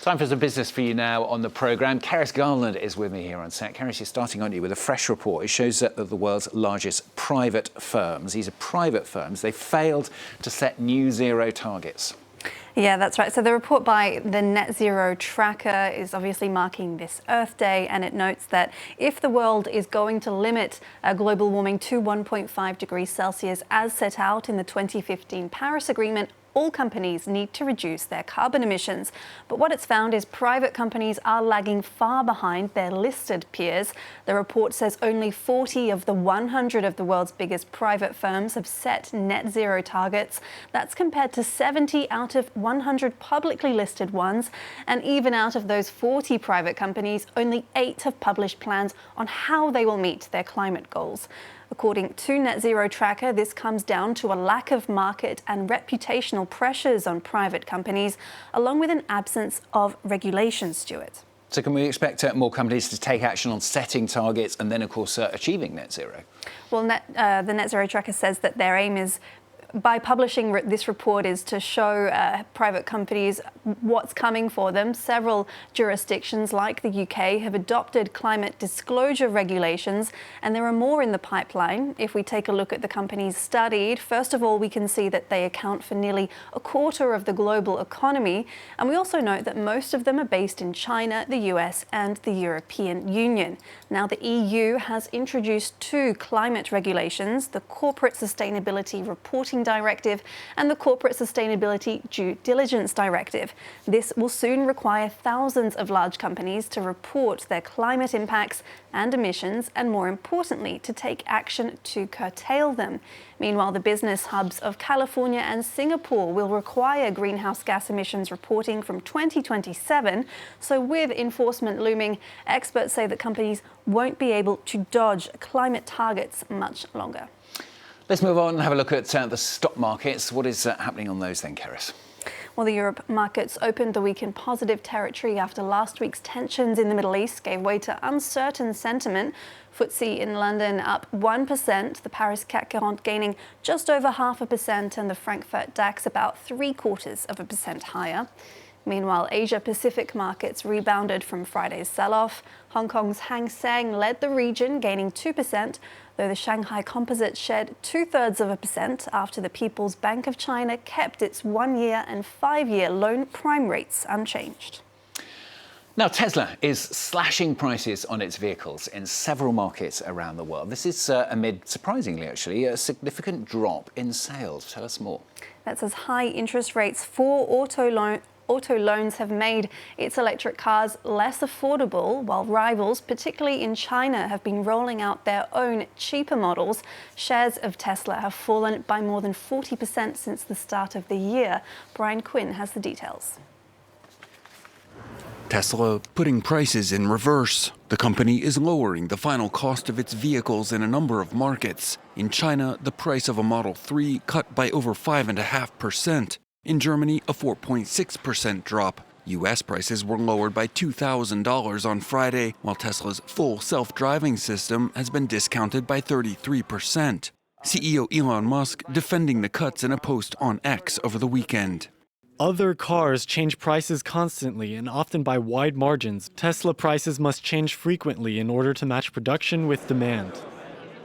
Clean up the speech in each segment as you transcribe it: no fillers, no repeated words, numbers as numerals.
Time for some business for you now on the programme. Keris Garland is with me here on set. Keris, you're starting, aren't you, with a fresh report. It shows that the world's largest private firms, these are private firms, they failed to set new zero targets. Yeah, that's right. So the report by the Net Zero Tracker is obviously marking this Earth Day, and it notes that if the world is going to limit global warming to 1.5 degrees Celsius as set out in the 2015 Paris Agreement, all companies need to reduce their carbon emissions. But what it's found is private companies are lagging far behind their listed peers. The report says only 40 of the 100 of the world's biggest private firms have set net zero targets. That's compared to 70 out of 100 publicly listed ones. And even out of those 40 private companies, only 8 have published plans on how they will meet their climate goals. According to Net Zero Tracker, this comes down to a lack of market and reputational pressures on private companies, along with an absence of regulation, Stuart. So can we expect more companies to take action on setting targets and then, of course, achieving net zero? Well, the Net Zero Tracker says that their aim is, by publishing this report, is to show private companies what's coming for them. Several jurisdictions like the UK have adopted climate disclosure regulations, and there are more in the pipeline. If we take a look at the companies studied, first of all, we can see that they account for nearly a quarter of the global economy. And we also note that most of them are based in China, the US, and the European Union. Now, the EU has introduced 2 climate regulations, the Corporate Sustainability Reporting Directive and the Corporate Sustainability Due Diligence Directive. This will soon require thousands of large companies to report their climate impacts and emissions, and more importantly, to take action to curtail them. Meanwhile, the business hubs of California and Singapore will require greenhouse gas emissions reporting from 2027. So with enforcement looming, experts say that companies won't be able to dodge climate targets much longer. Let's move on and have a look at the stock markets. What is happening on those then, Keris? Well, the Europe markets opened the week in positive territory after last week's tensions in the Middle East gave way to uncertain sentiment. FTSE in London up 1%, the Paris CAC 40 gaining just over 0.5%, and the Frankfurt DAX about 0.75% higher. Meanwhile, Asia-Pacific markets rebounded from Friday's sell-off. Hong Kong's Hang Seng led the region, gaining 2%, though the Shanghai Composite shed 0.2% after the People's Bank of China kept its 1-year and 5-year loan prime rates unchanged. Now, Tesla is slashing prices on its vehicles in several markets around the world. This is amid, surprisingly actually, a significant drop in sales. Tell us more. That's as high interest rates for auto loans have made its electric cars less affordable, while rivals, particularly in China, have been rolling out their own cheaper models. Shares of Tesla have fallen by more than 40% since the start of the year. Brian Quinn has the details. Tesla putting prices in reverse. The company is lowering the final cost of its vehicles in a number of markets. In China, the price of a Model 3 cut by over 5.5%. In Germany, a 4.6% drop. U.S. prices were lowered by $2,000 on Friday, while Tesla's full self-driving system has been discounted by 33%. CEO Elon Musk defending the cuts in a post on X over the weekend. Other cars change prices constantly and often by wide margins. Tesla prices must change frequently in order to match production with demand.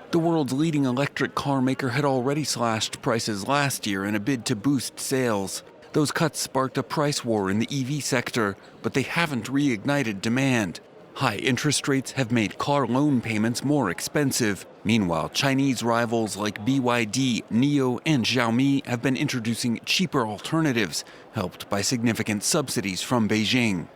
The world's leading electric car maker had already slashed prices last year in a bid to boost sales. Those cuts sparked a price war in the EV sector, but they haven't reignited demand. High interest rates have made car loan payments more expensive. Meanwhile, Chinese rivals like BYD, NIO, and Xiaomi have been introducing cheaper alternatives, helped by significant subsidies from Beijing.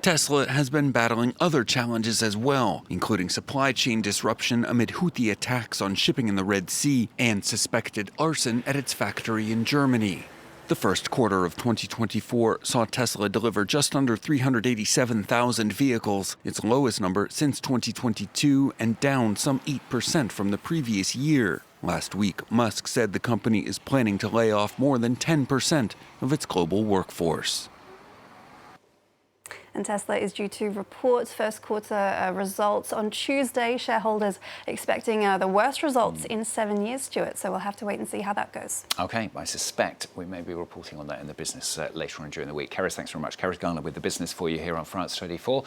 Tesla has been battling other challenges as well, including supply chain disruption amid Houthi attacks on shipping in the Red Sea and suspected arson at its factory in Germany. The first quarter of 2024 saw Tesla deliver just under 387,000 vehicles, its lowest number since 2022 and down some 8% from the previous year. Last week, Musk said the company is planning to lay off more than 10% of its global workforce. And Tesla is due to report first quarter results on Tuesday. Shareholders expecting the worst results in 7 years, Stuart. So we'll have to wait and see how that goes. OK, I suspect we may be reporting on that in the business later on during the week. Keris, thanks very much. Keris Garner with the business for you here on France 24.